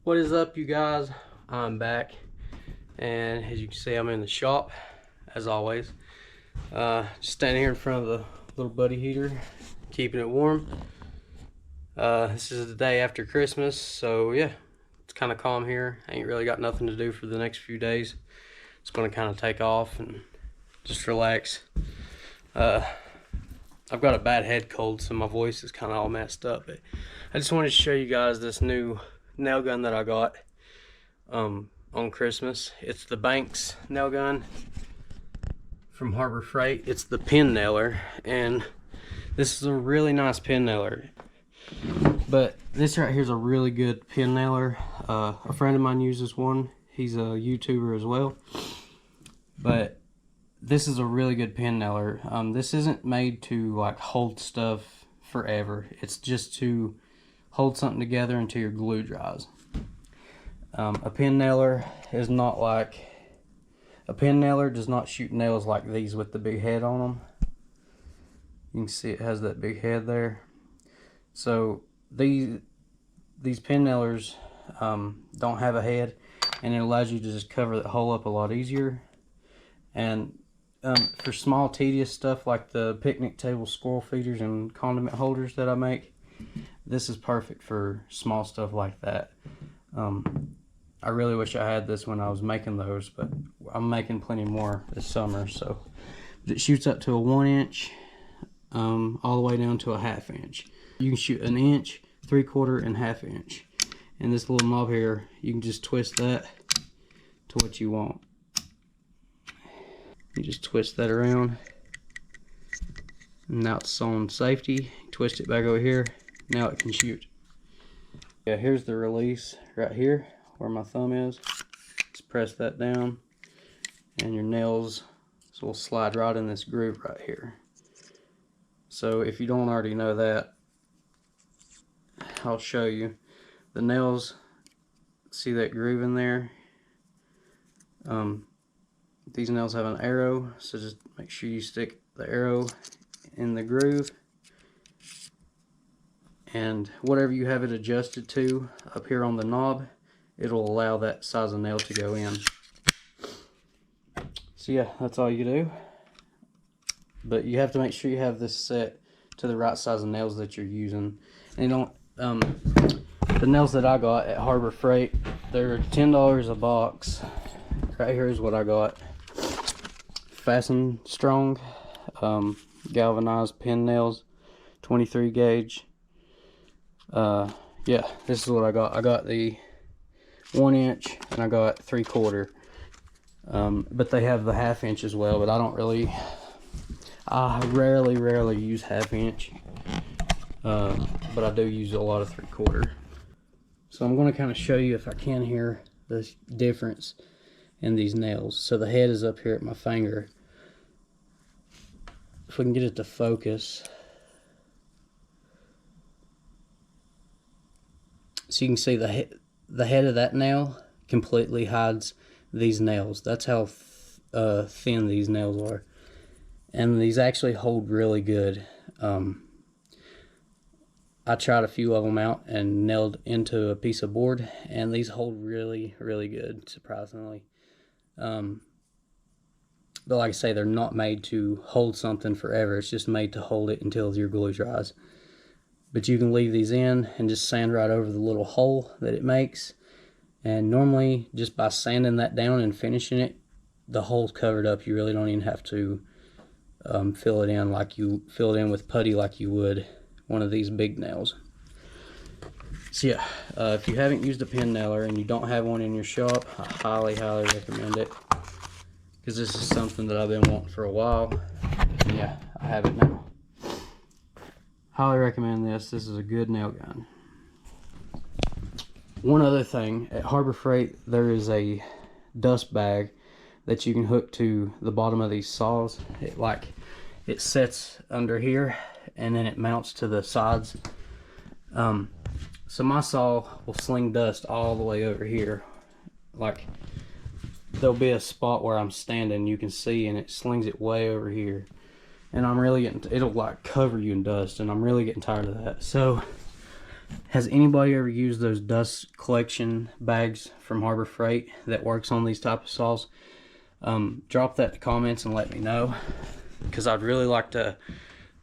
What is up, you guys? I'm back, and as you can see, I'm in the shop as always. Just standing here in front of the little buddy heater, keeping it warm. This is the day after Christmas, so yeah, it's kind of calm here. I ain't really got nothing to do for the next few days. It's gonna kind of take off and just relax. I've got a bad head cold, so my voice is kind of all messed up. But I just wanted to show you guys this new nail gun that I got on Christmas. It's the Banks nail gun from Harbor Freight. It's the pin nailer, and this is a really nice pin nailer. But this right here is a really good pin nailer. A friend of mine uses one. He's a YouTuber as well. But this is a really good pin nailer. This isn't made to like hold stuff forever. It's just to hold something together until your glue dries. A pin nailer is not like, a pin nailer does not shoot nails like these with the big head on them. You can see it has that big head there. So these pin nailers don't have a head, and it allows you to just cover that hole up a lot easier. And for small tedious stuff like the picnic table squirrel feeders and condiment holders that I make, this is perfect for small stuff like that. I really wish I had this when I was making those, but I'm making plenty more this summer. So it shoots up to a 1 inch, all the way down to a 1/2 inch. You can shoot 1 inch, 3/4, and 1/2 inch. And this little knob here, you can just twist that to what you want. You just twist that around, and now it's on safety. Twist it back over here, now it can shoot. Yeah, here's the release right here where my thumb is. Just press that down, and your nails will slide right in this groove right here. So if you don't already know that, I'll show you. The nails, see that groove in there? These nails have an arrow, so just make sure you stick the arrow in the groove, and whatever you have it adjusted to up here on the knob, it'll allow that size of nail to go in. So yeah, that's all you do. But you have to make sure you have this set to the right size of nails that you're using. And you don't, the nails that I got at Harbor Freight, they're $10 a box. Right here is what I got. Fasten strong, galvanized pin nails, 23 gauge. Yeah, this is what I got. I got the 1 inch and I got 3/4. But they have the 1/2 inch as well, but I rarely use 1/2 inch. But I do use a lot of 3/4. So I'm going to kind of show you, if I can here, the difference in these nails. So the head is up here at my finger. If we can get it to focus. So you can see the head of that nail completely hides these nails. That's how thin these nails are. And these actually hold really good. I tried a few of them out and nailed into a piece of board, and these hold really good, surprisingly. But like I say, they're not made to hold something forever. It's just made to hold it until your glue dries. But you can leave these in and just sand right over the little hole that it makes. And normally, just by sanding that down and finishing it, the hole's covered up. You really don't even have to fill it in like you fill it in with putty like you would one of these big nails. So yeah, if you haven't used a pin nailer and you don't have one in your shop, I highly recommend it, because this is something that I've been wanting for a while. And yeah, I have it now. Highly recommend this. This is a good nail gun. One other thing, at Harbor Freight there is a dust bag that you can hook to the bottom of these saws. It sets under here, and then it mounts to the sides. So my saw will sling dust all the way over here. Like, there'll be a spot where I'm standing, you can see, and it slings it way over here. And I'm really getting, it'll like cover you in dust, and I'm really getting tired of that. So Has anybody ever used those dust collection bags from Harbor Freight that works on these type of saws? Drop that in the comments and let me know, because I'd really like to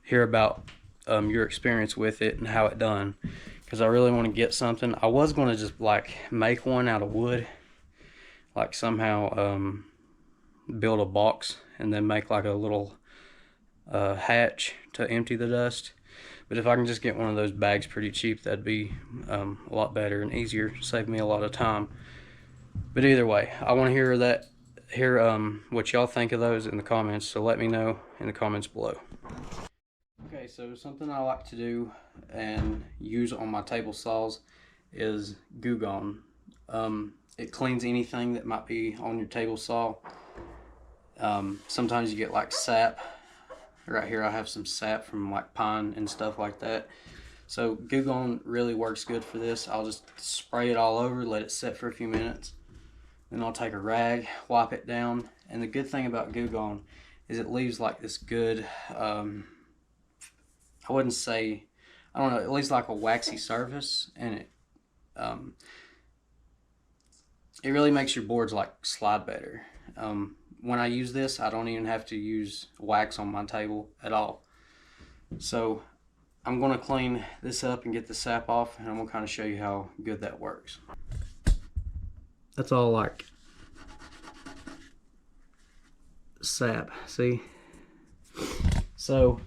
hear about your experience with it and how it done, because I really want to get something. I was going to just like make one out of wood, like somehow build a box and then make like a little hatch to empty the dust. But if I can just get one of those bags pretty cheap, that'd be a lot better and easier, save me a lot of time. But either way, I want to hear what y'all think of those in the comments, so let me know in the comments below. Okay, so something I like to do and use on my table saws is Goo Gone. It cleans anything that might be on your table saw. Sometimes you get like sap. Right here I have some sap from like pine and stuff like that. So Goo Gone really works good for this. I'll just spray it all over, let it sit for a few minutes. Then I'll take a rag, wipe it down. And the good thing about Goo Gone is it leaves like this good, I wouldn't say, I don't know, it leaves like a waxy surface, and it really makes your boards like slide better. When I use this, I don't even have to use wax on my table at all. So I'm going to clean this up and get the sap off, and I'm going to kind of show you how good that works. That's all like sap, see? So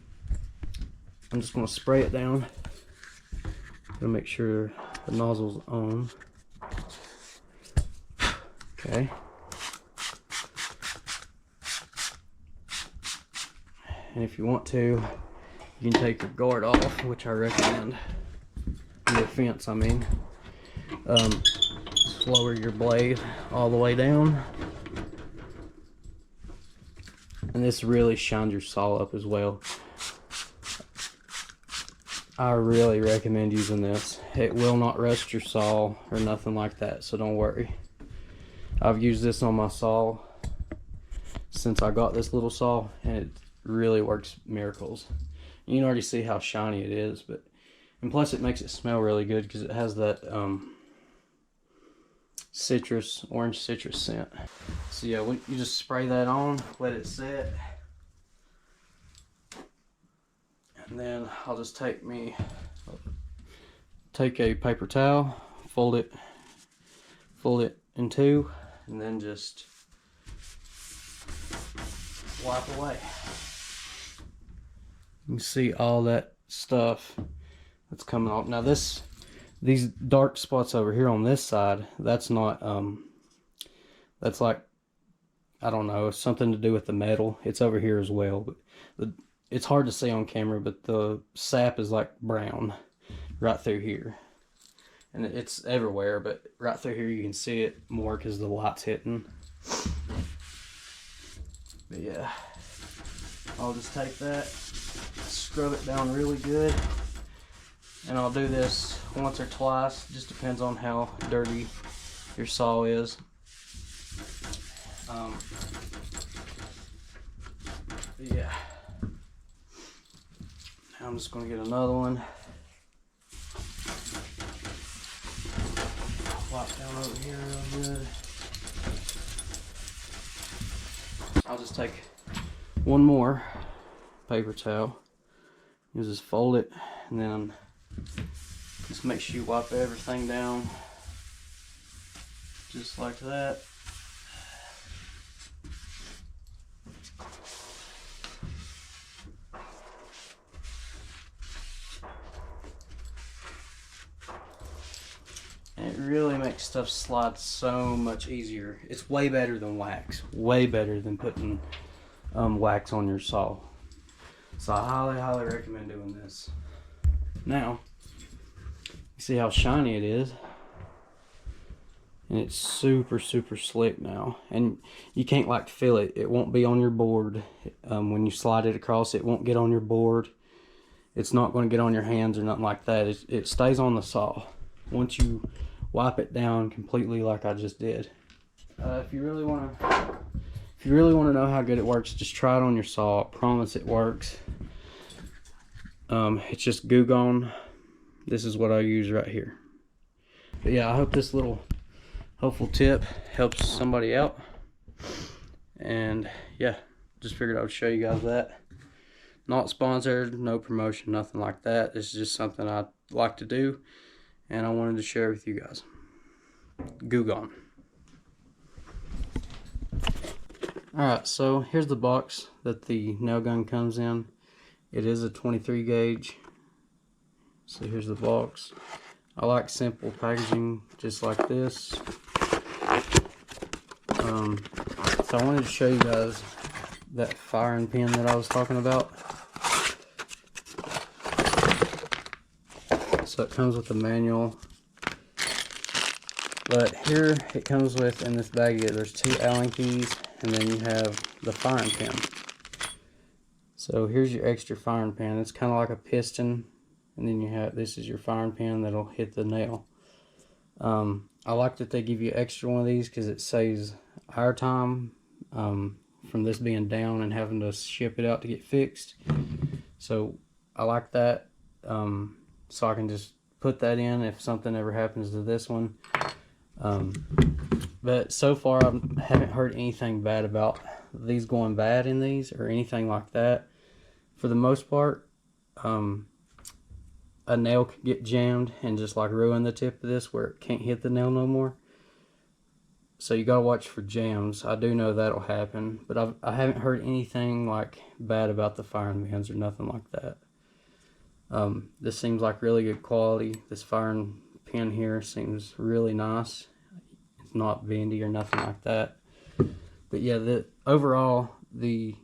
I'm just going to spray it down. Gonna make sure the nozzle's on. Okay. And if you want to, you can take your guard off, which I recommend. Your fence, I mean. Just lower your blade all the way down. And this really shines your saw up as well. I really recommend using this. It will not rust your saw or nothing like that, so don't worry. I've used this on my saw since I got this little saw, and it really works miracles. You can already see how shiny it is, and plus it makes it smell really good because it has that orange citrus scent. So yeah, you just spray that on, let it set, and then I'll just take a paper towel, fold it in two, and then just wipe away. You can see all that stuff that's coming off. Now these dark spots over here on this side, that's not, that's like, I don't know, something to do with the metal. It's over here as well, but it's hard to see on camera, but the sap is like brown right through here. And it's everywhere, but right through here you can see it more because the light's hitting. But yeah, I'll just take that, scrub it down really good, and I'll do this once or twice. Just depends on how dirty your saw is. Yeah. Now I'm just going to get another one. Wipe down over here real good. I'll just take one more paper towel. You just fold it, and then just make sure you wipe everything down just like that. And it really makes stuff slide so much easier. It's way better than wax. Way better than putting wax on your saw. So I highly recommend doing this. Now, you see how shiny it is? And it's super slick now. And you can't like feel it. It won't be on your board. When you slide it across, it won't get on your board. It's not going to get on your hands or nothing like that. It stays on the saw once you wipe it down completely like I just did. If you really want to know how good it works, just try it on your saw. I promise it works. It's just Goo Gone. this is what I use right here. But yeah, I hope this little helpful tip helps somebody out. And yeah, just figured I would show you guys that. Not sponsored, no promotion, nothing like that. This is just something I like to do, and I wanted to share with you guys. Goo gone. Alright, so here's the box that the nail gun comes in. It is a 23 gauge. So here's the box. I like simple packaging, just like this. So I wanted to show you guys that firing pin that I was talking about. So it comes with a manual, but here it comes with, in this baggie, there's 2 Allen keys, and then you have the firing pin. So here's your extra firing pin. It's kind of like a piston, and then you have, this is your firing pin that'll hit the nail. I like that they give you extra one of these because it saves our time from this being down and having to ship it out to get fixed. So I like that. So I can just put that in if something ever happens to this one. But so far I haven't heard anything bad about these going bad in these or anything like that. For the most part, a nail could get jammed and just like ruin the tip of this where it can't hit the nail no more. So you gotta watch for jams. I do know that'll happen, but I haven't heard anything like bad about the firing pins or nothing like that. This seems like really good quality. This firing pin here seems really nice. It's not bendy or nothing like that. But yeah, overall the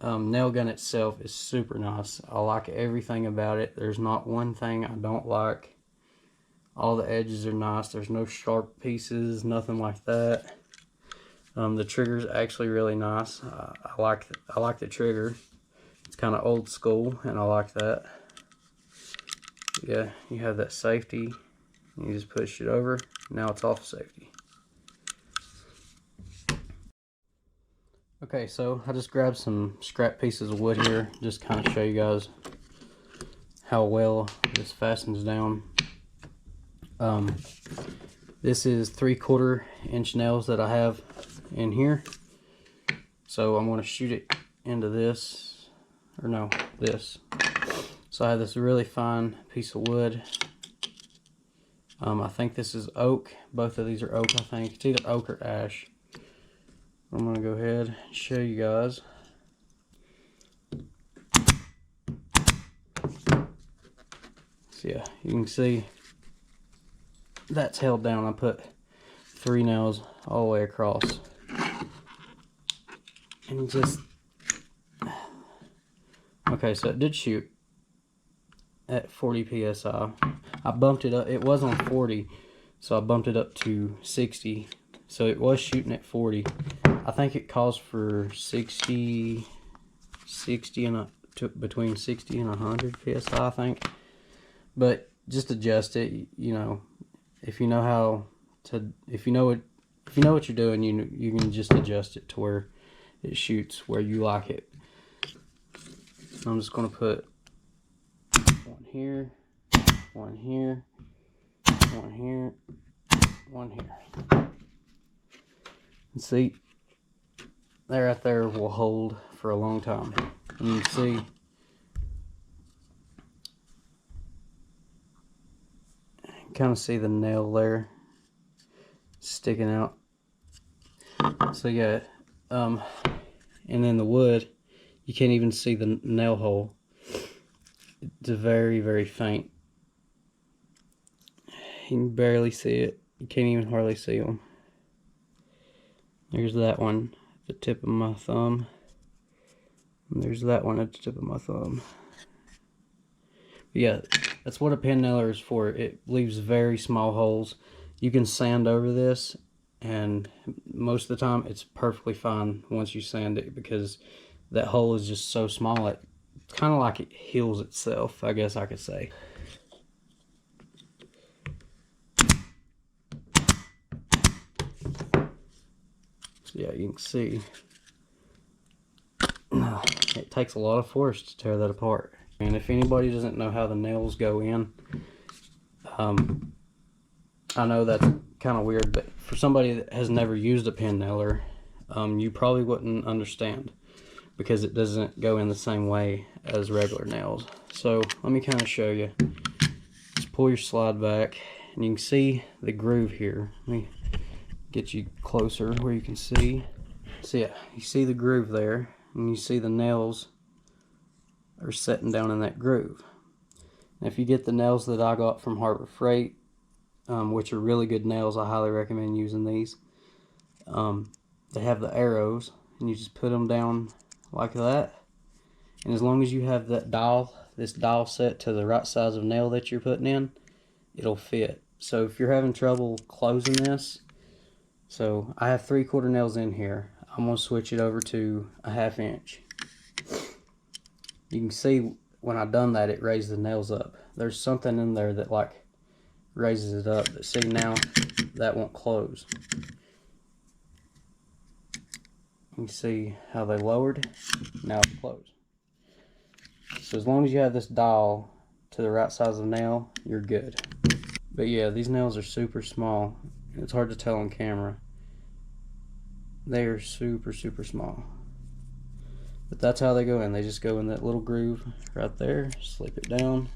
nail gun itself is super nice. I like everything about it. There's not one thing I don't like. All the edges are nice. There's no sharp pieces, nothing like that. The trigger's actually really nice. I like the trigger. It's kind of old school, and I like that. Yeah, you have that safety. You just push it over. Now it's off safety. Okay, so I just grabbed some scrap pieces of wood here, just kind of show you guys how well this fastens down. This is 3/4 inch nails that I have in here. So I'm going to shoot it into this, or no, this. So I have this really fine piece of wood. I think this is oak. Both of these are oak, I think. It's either oak or ash. I'm going to go ahead and show you guys. So yeah, you can see that's held down. I put 3 nails all the way across. And just... Okay, so it did shoot at 40 psi. I bumped it up. It was on 40, so I bumped it up to 60. So it was shooting at 40. I think it calls for 60 and between 60 and 100 psi, I think. But just adjust it. You know, if you know how to, if you know what you're doing, you can just adjust it to where it shoots where you like it. I'm just gonna put one here, one here, one here, one here. And see, that right there will hold for a long time. And you can see kind of see the nail there sticking out. So yeah, and then the wood, you can't even see the nail hole. It's very, very faint. You can barely see it. You can't even hardly see them. There's that one at the tip of my thumb. And there's that one at the tip of my thumb. But yeah, that's what a pen nailer is for. It leaves very small holes. You can sand over this, and most of the time it's perfectly fine once you sand it, because that hole is just so small. It's kind of like it heals itself, I guess I could say. So yeah, you can see it takes a lot of force to tear that apart. And if anybody doesn't know how the nails go in, I know that's kind of weird, but for somebody that has never used a pen nailer, you probably wouldn't understand because it doesn't go in the same way as regular nails. So let me kind of show you. Just pull your slide back and you can see the groove here. Let me get you closer where you can see. So yeah, you see the groove there, and you see the nails are setting down in that groove. And if you get the nails that I got from Harbor Freight, which are really good nails, I highly recommend using these. They have the arrows, and you just put them down like that. And as long as you have that dial, this dial set to the right size of nail that you're putting in, it'll fit. So if you're having trouble closing this, so I have 3/4 nails in here. I'm going to switch it over to a 1/2 inch. You can see when I done that, it raised the nails up. There's something in there that like raises it up. But see, now that won't close. You can see how they lowered. Now it's closed. So as long as you have this dial to the right size of the nail, you're good. But yeah, these nails are super small. It's hard to tell on camera. They are super, super small. But that's how they go in. They just go in that little groove right there. Slip it down.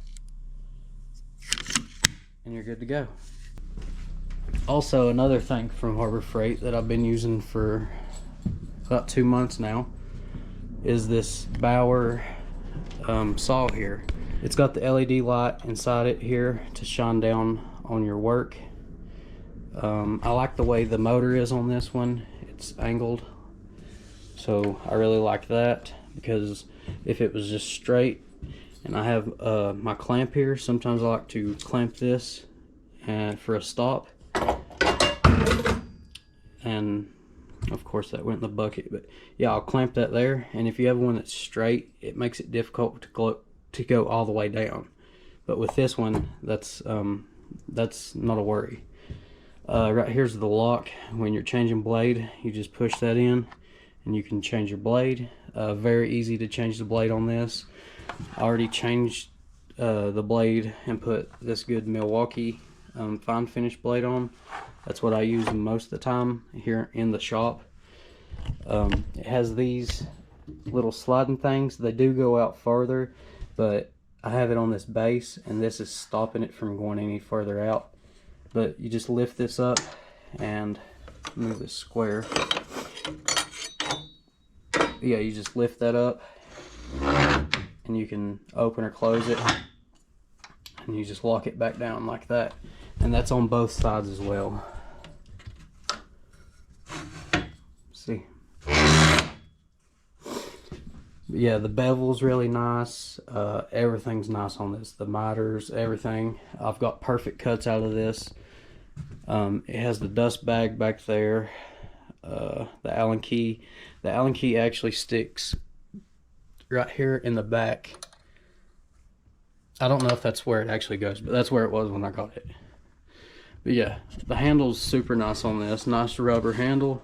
And you're good to go. Also, another thing from Harbor Freight that I've been using for about 2 months now is this Bauer saw here. It's got the LED light inside it here to shine down on your work. I like the way the motor is on this one. It's angled, so I really like that, because if it was just straight, and I have my clamp here, sometimes I like to clamp this and for a stop, and of course that went in the bucket, but yeah, I'll clamp that there. And if you have one that's straight, it makes it difficult to go all the way down. But with this one, that's not a worry. Right here's the lock. When you're changing blade, you just push that in and you can change your blade. Very easy to change the blade on this. I already changed the blade and put this good Milwaukee fine finish blade on. That's what I use most of the time here in the shop. It has these little sliding things. They do go out further, but I have it on this base, and this is stopping it from going any further out. But you just lift this up and move this square. Yeah, you just lift that up and you can open or close it, and you just lock it back down like that. And that's on both sides as well. See? But yeah, the bevel's really nice. Everything's nice on this. The miters, everything. I've got perfect cuts out of this. It has the dust bag back there. The Allen key. The Allen key actually sticks right here in the back. I don't know if that's where it actually goes, but that's where it was when I got it. But yeah, the handle's super nice on this. Nice rubber handle.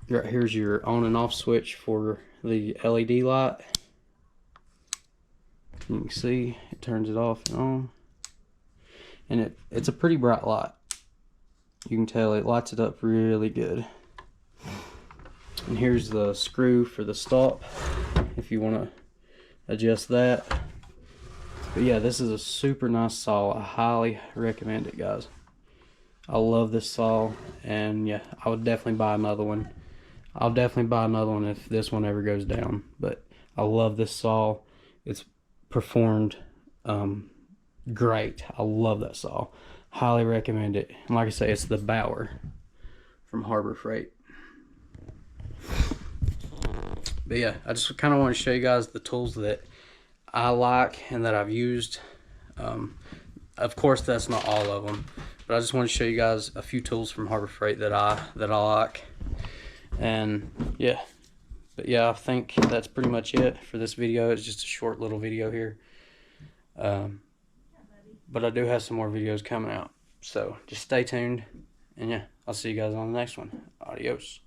Right here's your on and off switch for the LED light. You can see it turns it off and on. And it's a pretty bright light. You can tell it lights it up really good. And here's the screw for the stop if you want to adjust that. But yeah, this is a super nice saw. I highly recommend it, guys. I love this saw, and yeah, I would definitely buy another one. I'll definitely buy another one if this one ever goes down. But I love this saw. It's performed great. I love that saw. Highly recommend it. And like I say, it's the Bauer from Harbor Freight. But yeah, I just kind of want to show you guys the tools that I like and that I've used. Of course, that's not all of them, but I just want to show you guys a few tools from Harbor Freight that I like. And yeah, but yeah, I think that's pretty much it for this video. It's just a short little video here. But I do have some more videos coming out, so just stay tuned. And yeah, I'll see you guys on the next one. Adios.